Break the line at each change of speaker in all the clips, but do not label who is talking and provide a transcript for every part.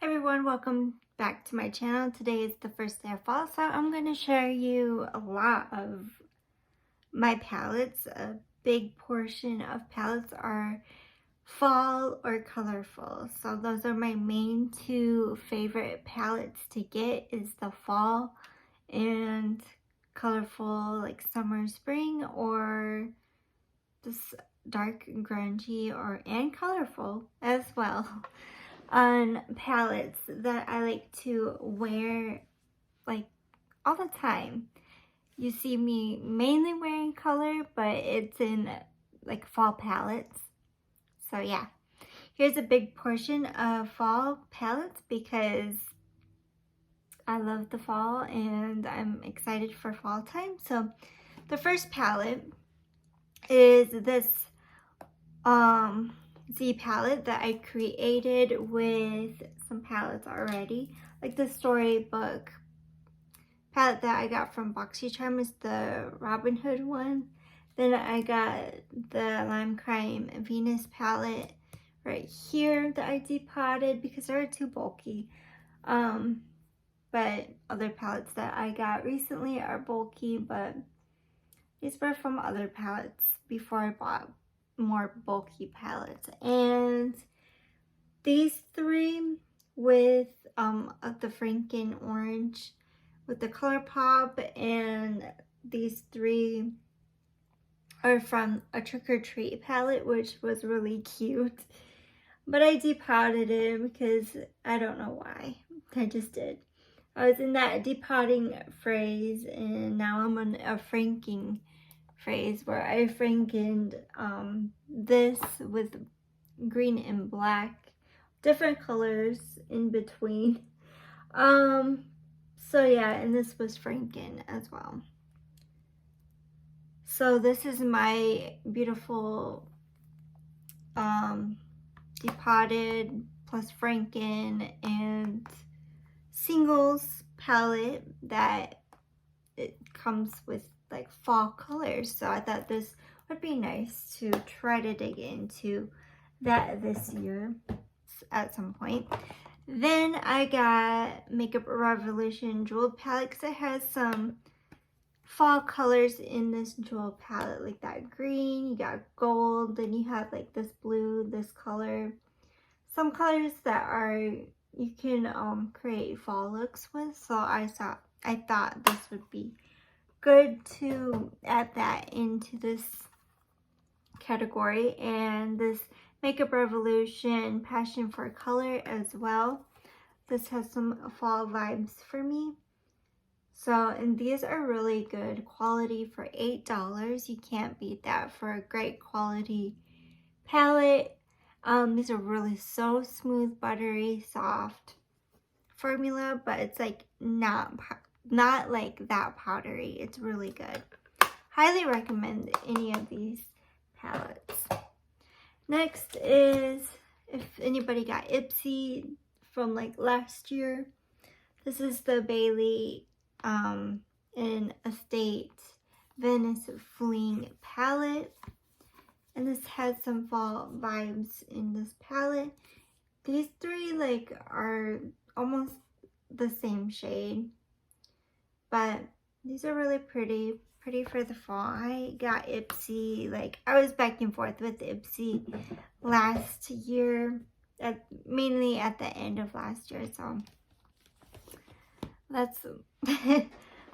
Everyone, welcome back to my channel. Today is the first day of fall, so I'm going to share you a lot of my palettes. A big portion of palettes are fall or colorful. So those are my main two favorite palettes to get, is the fall and colorful like summer, spring, or this dark and grungy and colorful as well. On palettes that I like to wear like all the time. You see me mainly wearing color, but it's in like fall palettes. So yeah, here's a big portion of fall palettes because I love the fall and I'm excited for fall time. So the first palette is this Z palette that I created with some palettes already. Like the storybook palette that I got from BoxyCharm is the Robin Hood one. Then I got the Lime Crime Venus palette right here that I depotted because they were too bulky. But other palettes that I got recently are bulky, but these were from other palettes before I bought more bulky palettes. And these three with the Franken orange with the Colourpop, and these three are from a Trick or Treat palette, which was really cute, but I depotted it because I don't know why. I just did. I was in that depotting phase, and now I'm on a franking phase where I frankened this with green and black, different colors in between. So yeah, and this was franken as well. So this is my beautiful depotted plus franken and singles palette that it comes with like fall colors. So I thought this would be nice to try to dig into that this year at some point. Then I got Makeup Revolution Jeweled Palette because it has some fall colors in this jewel palette, like that green, you got gold, then you have like this blue, this color. Some colors that are you can create fall looks with, so I thought this would be good to add that into this category. And this Makeup Revolution Passion for Color as well. This has some fall vibes for me. So, and these are really good quality for $8. You can't beat that for a great quality palette. These are really so smooth, buttery, soft formula, but it's like not like that powdery. It's really good. Highly recommend any of these palettes. Next is, if anybody got Ipsy from like last year, this is the Bailey in Estate Venice Fling palette, and this has some fall vibes in this palette. These three like are almost the same shade, but these are really pretty for the fall. I got Ipsy, like I was back and forth with Ipsy last year, mainly at the end of last year, so that's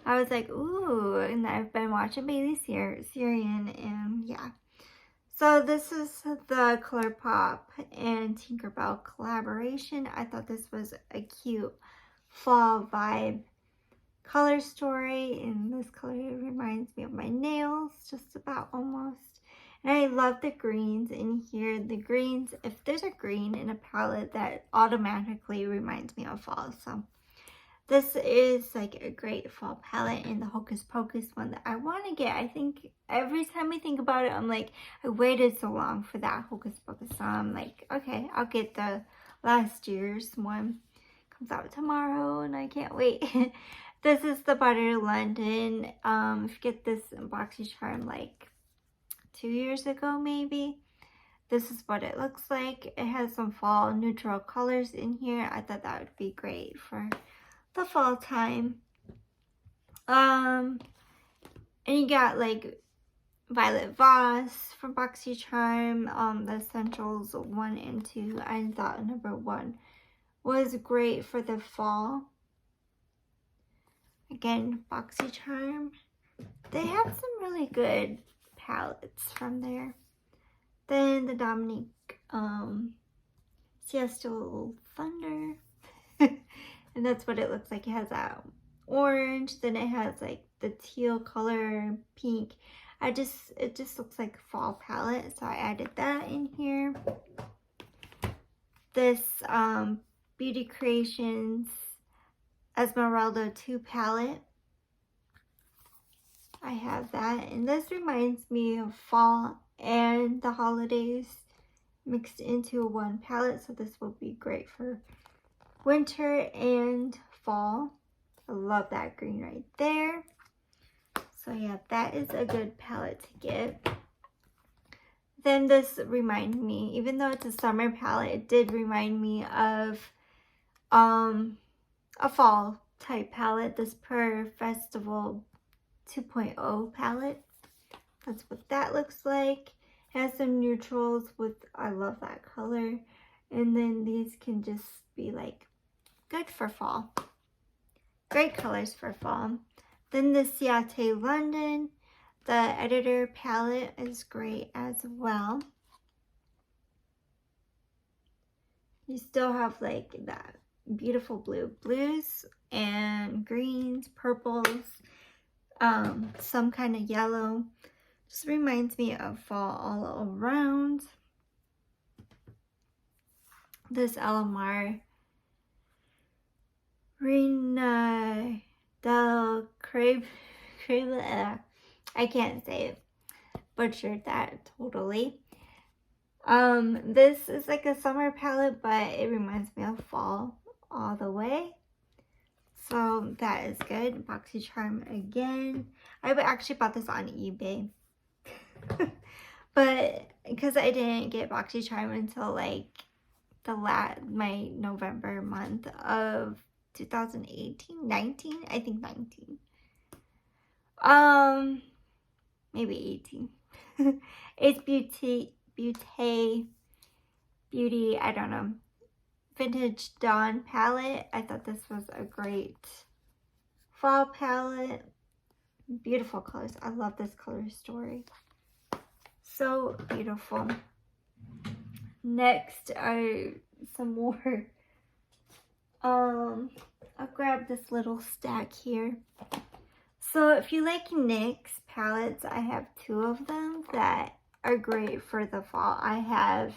I was like, ooh, and I've been watching Bailey Syrian, and yeah. So this is the Colourpop and Tinkerbell collaboration. I thought this was a cute fall vibe color story, and this color reminds me of my nails, just about almost. And I love the greens in here. The greens, if there's a green in a palette, that automatically reminds me of fall. So this is like a great fall palette, and the Hocus Pocus one that I want to get. I think every time I think about it, I'm like, I waited so long for that Hocus Pocus. So I'm like, okay, I'll get the last year's one. Comes out tomorrow and I can't wait. This is the Butter London. If you get this in BoxyCharm like 2 years ago maybe. this is what it looks like. It has some fall neutral colors in here. I thought that would be great for the fall time. And you got like Violet Voss from BoxyCharm, the Essentials 1 and 2. I thought number 1 was great for the fall. Again, BoxyCharm. They have some really good palettes from there. Then the Dominique Siesta Thunder. And that's what it looks like. It has that orange, then it has like the teal color, pink. It just looks like a fall palette, so I added that in here. This Beauty Creations Esmeralda 2 palette. I have that, and this reminds me of fall and the holidays mixed into one palette, so this will be great for winter and fall. I love that green right there. So yeah, that is a good palette to get. Then this reminded me, even though it's a summer palette, it did remind me of a fall type palette, this Per Festival 2.0 palette. That's what that looks like. It has some neutrals with, I love that color. And then these can just be like good for fall. Great colors for fall. Then the Ciate London, the Editor palette is great as well. You still have like that beautiful blues and greens, purples, some kind of yellow. Just reminds me of fall all around. This LMR Reina Del Crave, I can't say it. Butchered that totally. This is like a summer palette, but it reminds me of fall all the way. So that is good. BoxyCharm again. I actually bought this on eBay. But because I didn't get BoxyCharm until like my November month of 2018, 19, I think 19. Maybe 18. It's Beauty, I don't know. Vintage Dawn palette. I thought this was a great fall palette. Beautiful colors. I love this color story. So beautiful. Next are some more. I'll grab this little stack here. So if you like NYX palettes, I have 2 of them that are great for the fall. I have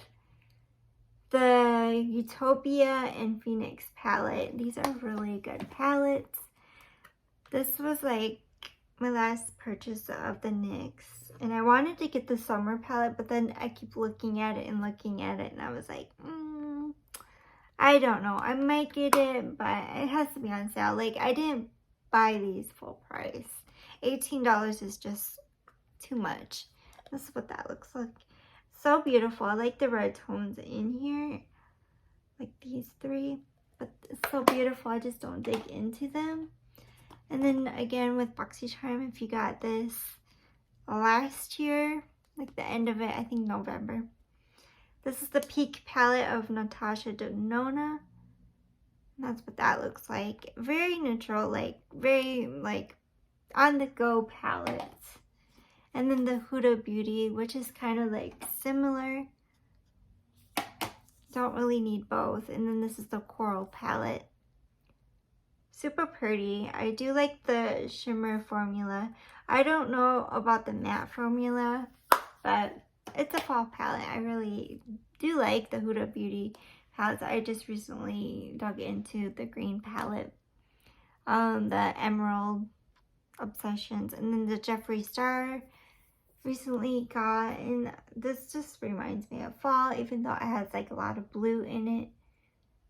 the Utopia and Phoenix palette. These are really good palettes. This was like my last purchase of the NYX. And I wanted to get the summer palette, but then I keep looking at it, and I was like, I don't know. I might get it, but it has to be on sale. Like, I didn't buy these full price. $18 is just too much. This is what that looks like. So beautiful. I like the red tones in here. Like these 3. But it's so beautiful. I just don't dig into them. And then again with BoxyCharm, if you got this last year, like the end of it, I think November. This is the Peak palette of Natasha Denona. That's what that looks like. Very neutral, like very like on the go palette. And then the Huda Beauty, which is kind of like similar. Don't really need both. And then this is the Coral palette. Super pretty. I do like the shimmer formula. I don't know about the matte formula, but it's a fall palette. I really do like the Huda Beauty palettes. I just recently dug into the green palette, the Emerald Obsessions, and then the Jeffree Star recently got, and this just reminds me of fall, even though it has like a lot of blue in it.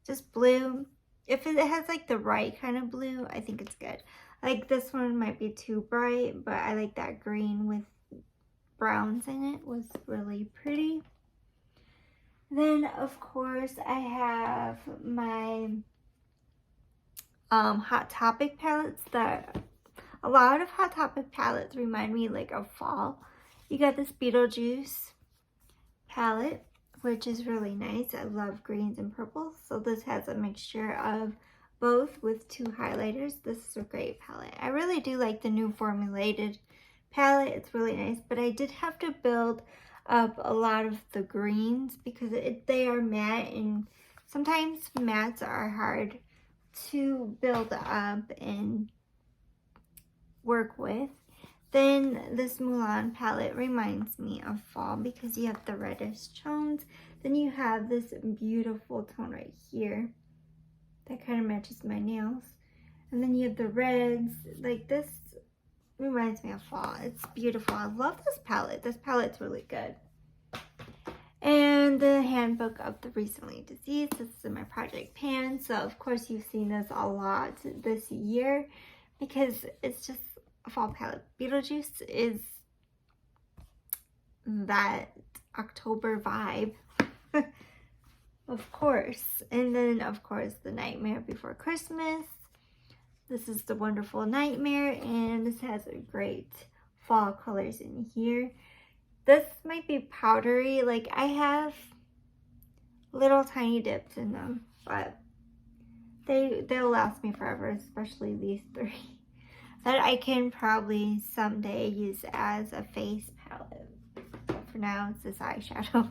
Just blue. If it has like the right kind of blue, I think it's good. Like this one might be too bright, but I like that green with browns in it. Was really pretty. Then, of course, I have my Hot Topic palettes that a lot of Hot Topic palettes remind me like of fall. You got this Beetlejuice palette, which is really nice. I love greens and purples. So this has a mixture of both with 2 highlighters. This is a great palette. I really do like the new formulated palette. It's really nice, but I did have to build up a lot of the greens because they are matte, and sometimes mattes are hard to build up and work with. Then this Mulan palette reminds me of fall because you have the reddish tones. Then you have this beautiful tone right here that kind of matches my nails. And then you have the reds. Like, this reminds me of fall. It's beautiful. I love this palette. This palette's really good. And the Handbook of the Recently Deceased. This is in my project pan. So, of course, you've seen this a lot this year because it's just a fall palette. Beetlejuice is that October vibe. Of course. And then, of course, The Nightmare Before Christmas. This is The Wonderful Nightmare, and this has a great fall colors in here. This might be powdery. Like, I have little tiny dips in them, but they'll last me forever, especially these 3 that I can probably someday use as a face palette. But for now, it's this eyeshadow.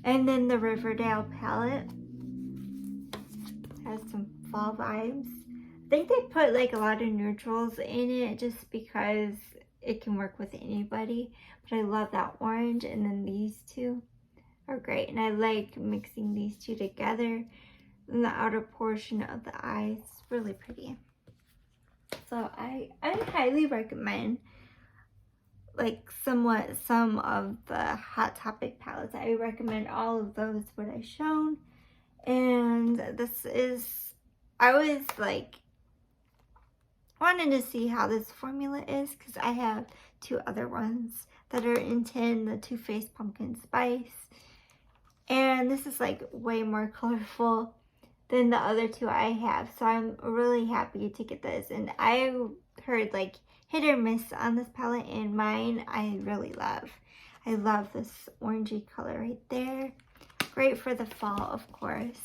And then the Riverdale palette has some fall vibes. I think they put like a lot of neutrals in it just because it can work with anybody. But I love that orange, and then these 2 are great. And I like mixing these 2 together in the outer portion of the eyes. Really pretty. So I highly recommend like some of the Hot Topic palettes. I recommend all of those what I've shown. And this is, I was like wanting to see how this formula is because I have 2 other ones that are in tin, the Too Faced Pumpkin Spice. And this is like way more colorful than the other 2 I have. So I'm really happy to get this. And I heard like hit or miss on this palette, and mine I really love. I love this orangey color right there. Great for the fall, of course.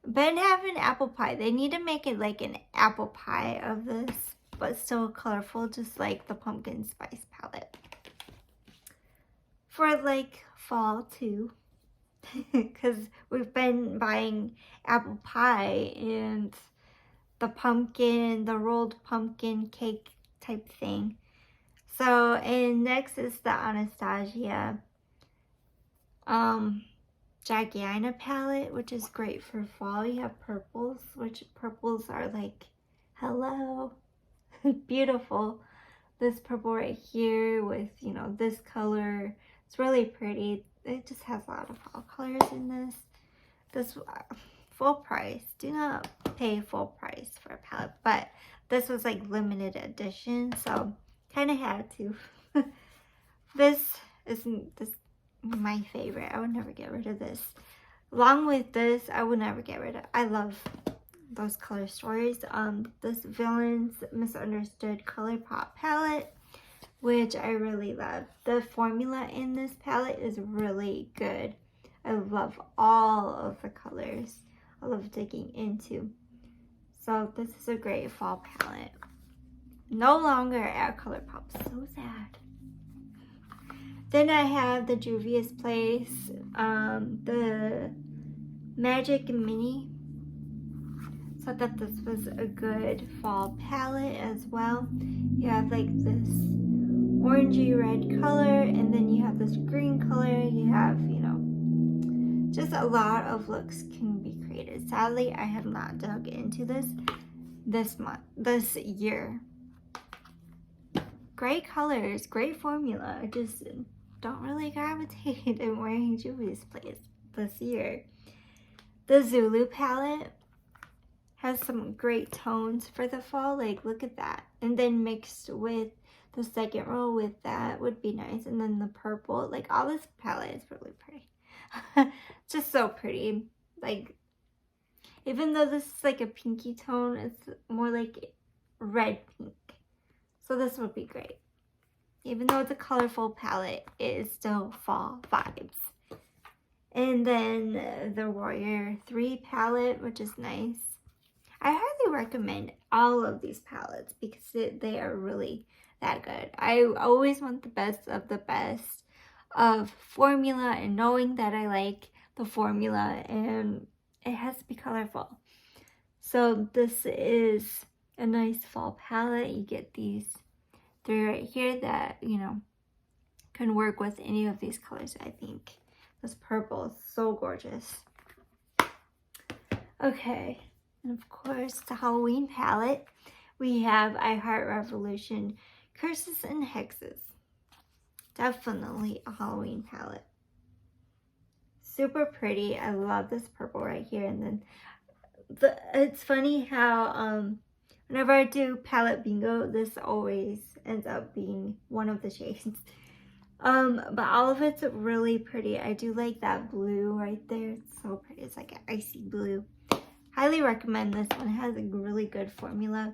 Ben have an apple pie. They need to make it like an apple pie of this, but still colorful, just like the pumpkin spice palette. For like fall too, because we've been buying apple pie and the pumpkin, the rolled pumpkin cake type thing. So, and next is the Anastasia Giganna palette, which is great for fall. You have purples, which purples are like, hello, beautiful. This purple right here with, you know, this color. It's really pretty. It just has a lot of fall colors in this. This full price. Do not pay full price for a palette, but this was like limited edition, so kind of had to. This isn't this my favorite. I would never get rid of this. Along with this, I would never get rid of. I love those color stories. This Villains Misunderstood Colourpop palette, which I really love. The formula in this palette is really good. I love all of the colors. I love digging into. So this is a great fall palette. No longer at Colourpop. So sad. Then I have the Juvia's Place, the Magic Mini. So I thought this was a good fall palette as well. You have like this orangey red color, and then you have this green color. You have, you know, just a lot of looks can be created. Sadly, I have not dug into this year. Great colors, great formula. I just don't really gravitate in wearing Juvia's Place this year. The Zulu palette has some great tones for the fall. Like, look at that. And then mixed with the second row with that would be nice. And then the purple, like all this palette is really pretty. Just so pretty. Like, even though this is like a pinky tone, it's more like red pink. So this would be great. Even though it's a colorful palette, it is still fall vibes. And then the Warrior 3 palette, which is nice. I highly recommend all of these palettes because they are really that good. I always want the best of the best of formula, and knowing that I like the formula and it has to be colorful. So this is a nice fall palette. You get these three right here that, you know, can work with any of these colors, I think. This purple is so gorgeous. Okay, and of course the Halloween palette. We have I Heart Revolution, Curses and Hexes. Definitely a Halloween palette. Super pretty. I love this purple right here. And then it's funny how whenever I do palette bingo, this always ends up being one of the shades. But all of it's really pretty. I do like that blue right there. It's so pretty. It's like an icy blue. Highly recommend this one. It has a really good formula.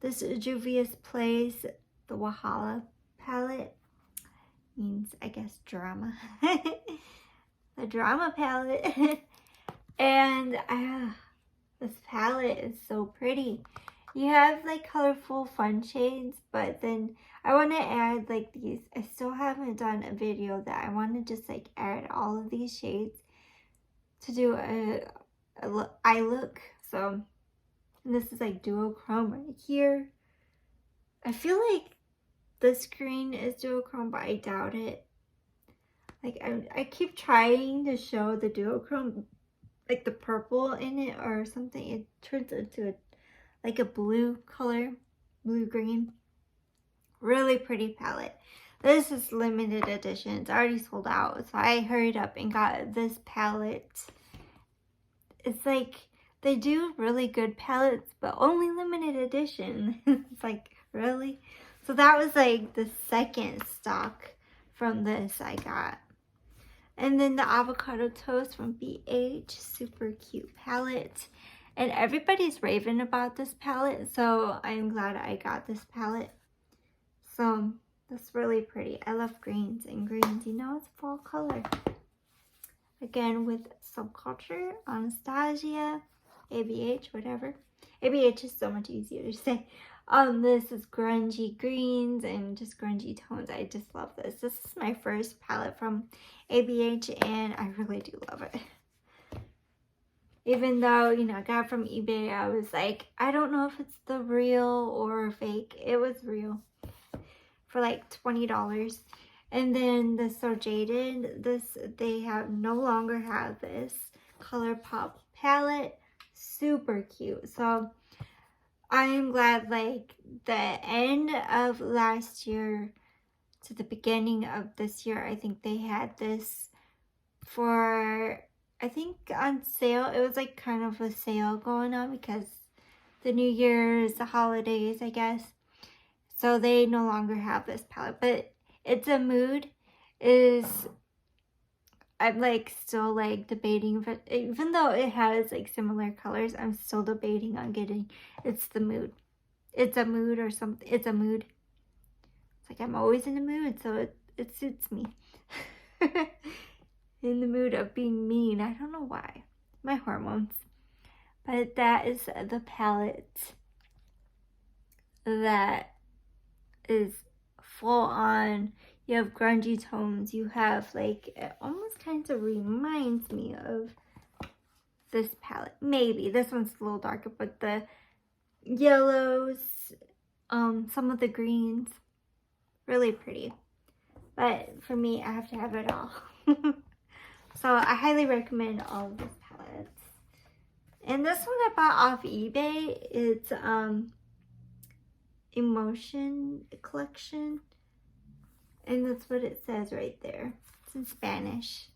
This is Juvia's Place, the Wahala palette. Means, I guess, drama. The drama palette. And this palette is so pretty. You have like colorful fun shades, but then I want to add like these. I still haven't done a video that I want to just like add all of these shades to do a eye look. So this is like duochrome right here. I feel like this green is duochrome, but I doubt it. Like I keep trying to show the duochrome, like the purple in it or something. It turns into like a blue color, blue green. Really pretty palette. This is limited edition. It's already sold out, so I hurried up and got this palette. It's like they do really good palettes, but only limited edition. It's like, really? So that was like the second stock from this I got. And then the Avocado Toast from BH, super cute palette. And everybody's raving about this palette, so I'm glad I got this palette. So that's really pretty. I love greens, and greens, you know, it's fall color. Again, with Subculture, Anastasia, ABH, whatever. ABH is so much easier to say. This is grungy greens and just grungy tones. I just love this. This is my first palette from ABH, and I really do love it. Even though, you know, I got it from eBay, I was like, I don't know if it's the real or fake. It was real for like $20. And then the So Jaded, they no longer have this Colourpop palette. Super cute. So I am glad, like, the end of last year to the beginning of this year, I think they had this for, I think, on sale. It was like kind of a sale going on because the New Year's, the holidays, I guess. So they no longer have this palette, but It's a Mood I'm like still like debating if it, even though it has like similar colors, I'm still debating on getting It's the Mood. It's a Mood or something. It's a Mood. It's like I'm always in the mood, so it suits me. In the mood of being mean. I don't know why. My hormones. But that is the palette that is full on. You have grungy tones. You have like, it almost kind of reminds me of this palette. Maybe. This one's a little darker, but the yellows, some of the greens, really pretty. But for me, I have to have it all. So I highly recommend all of these palettes. And this one I bought off eBay. It's Emotion Collection. And that's what it says right there. It's in Spanish.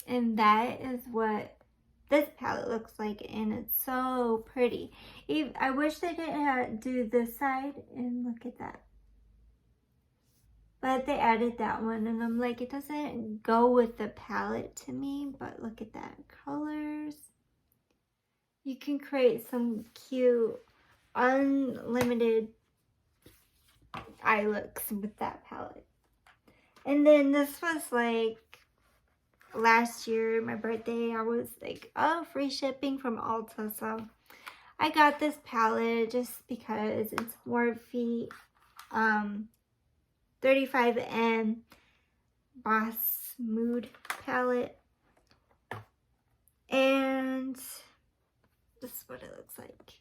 And that is what this palette looks like. And it's so pretty. I wish they didn't do this side. And look at that. But they added that one, and I'm like, it doesn't go with the palette to me, but look at that. Colors. You can create some cute, unlimited eye looks with that palette. And then this was like last year, my birthday, I was like, oh, free shipping from Ulta. So I got this palette just because it's Morphe 35N Boss Mood palette. And this is what it looks like.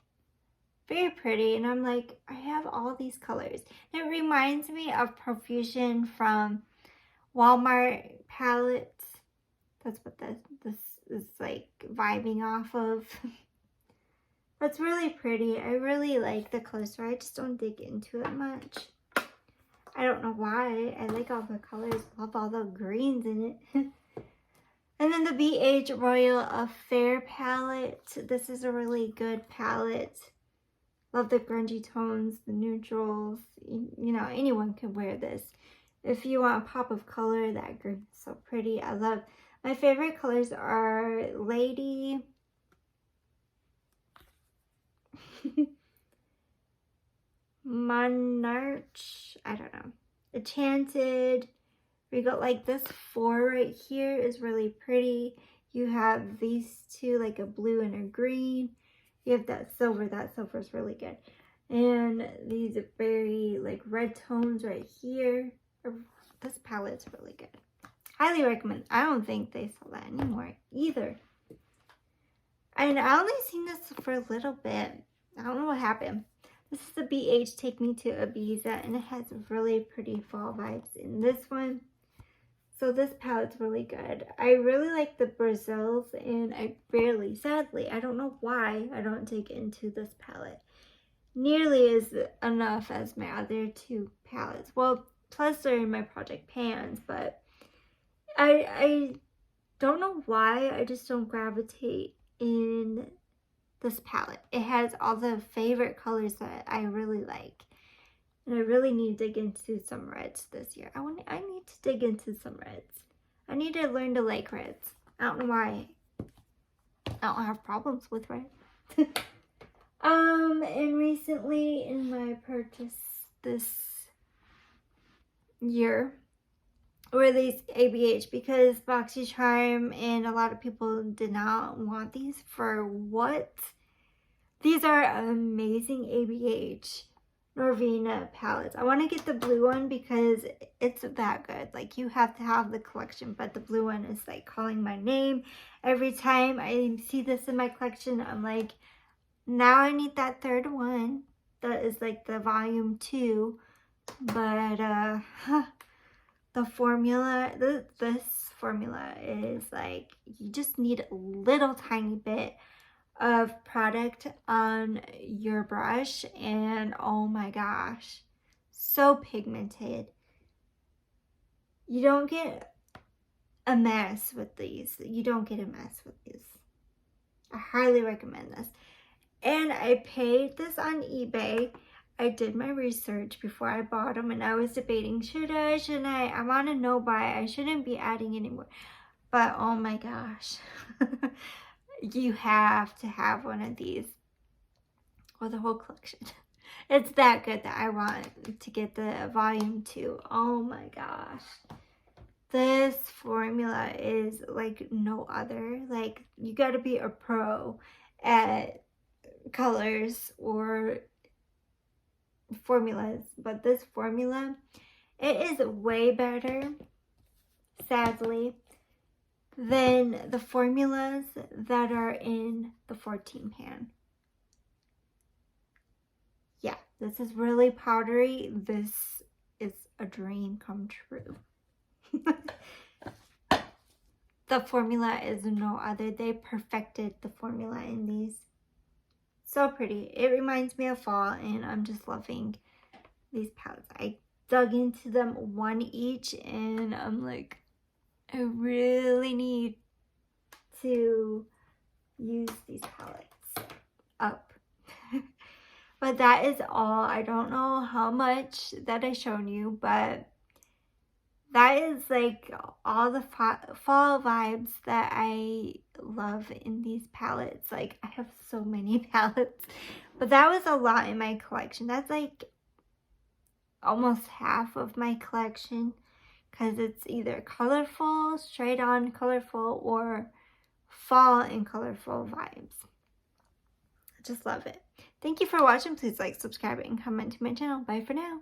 Very pretty. And I'm like, I have all these colors. It reminds me of Profusion from Walmart palettes. That's what this is like vibing off of. That's really pretty. I really like the colors, so I just don't dig into it much. I don't know why. I like all the colors. Love all the greens in it. And then the BH Royal Affair palette. This is a really good palette. Love the grungy tones, the neutrals. You know, anyone can wear this. If you want a pop of color, that green is so pretty. I love, my favorite colors are Lady, Monarch, I don't know, Enchanted. We got like this 4 right here is really pretty. You have these two, like a blue and a green. You have that silver is really good. And these are very like red tones right here. This palette's really good. Highly recommend. I don't think they sell that anymore either. And I only seen this for a little bit. I don't know what happened. This is the BH Take Me to Ibiza, and it has really pretty fall vibes in this one. So this palette's really good. I really like the Brazils, and I barely, sadly, I don't know why I don't dig into this palette nearly as enough as my other 2 palettes. Well, plus they're in my Project Pans, but I don't know why I just don't gravitate in this palette. It has all the favorite colors that I really like. And I really need to dig into some reds this year. I need to dig into some reds. I need to learn to like reds. I don't know why I don't have problems with red. And recently in my purchase this year were these ABH, because BoxyCharm and a lot of people did not want these for what? These are amazing ABH Norvina palettes. I want to get the blue one because it's that good. Like, you have to have the collection, but the blue one is like calling my name. Every time I see this in my collection, I'm like, now I need that 3rd one. That is like the volume 2. But the formula, this formula is like, you just need a little tiny bit of product on your brush, and oh my gosh, so pigmented. You don't get a mess with these. You don't get a mess with these. I highly recommend this. And I paid this on eBay. I did my research before I bought them, and I was debating, should I, shouldn't I? I'm on a no buy. I shouldn't be adding anymore. But oh my gosh. You have to have one of these, or the whole collection. It's that good that I want to get the volume 2. Oh my gosh. This formula is like no other. Like, you gotta be a pro at colors or formulas. But this formula, it is way better, sadly, than the formulas that are in the 14 pan. Yeah, this is really powdery. This is a dream come true. The formula is no other. They perfected the formula in these. So pretty. It reminds me of fall, and I'm just loving these palettes. I dug into them 1 each, and I'm like, I really need to use these palettes up. But that is all. I don't know how much that I shown you, but that is like all the fall vibes that I love in these palettes. Like, I have so many palettes, but that was a lot in my collection. That's like almost half of my collection, because it's either colorful, straight on colorful, or fall and colorful vibes. I just love it. Thank you for watching. Please like, subscribe, and comment to my channel. Bye for now.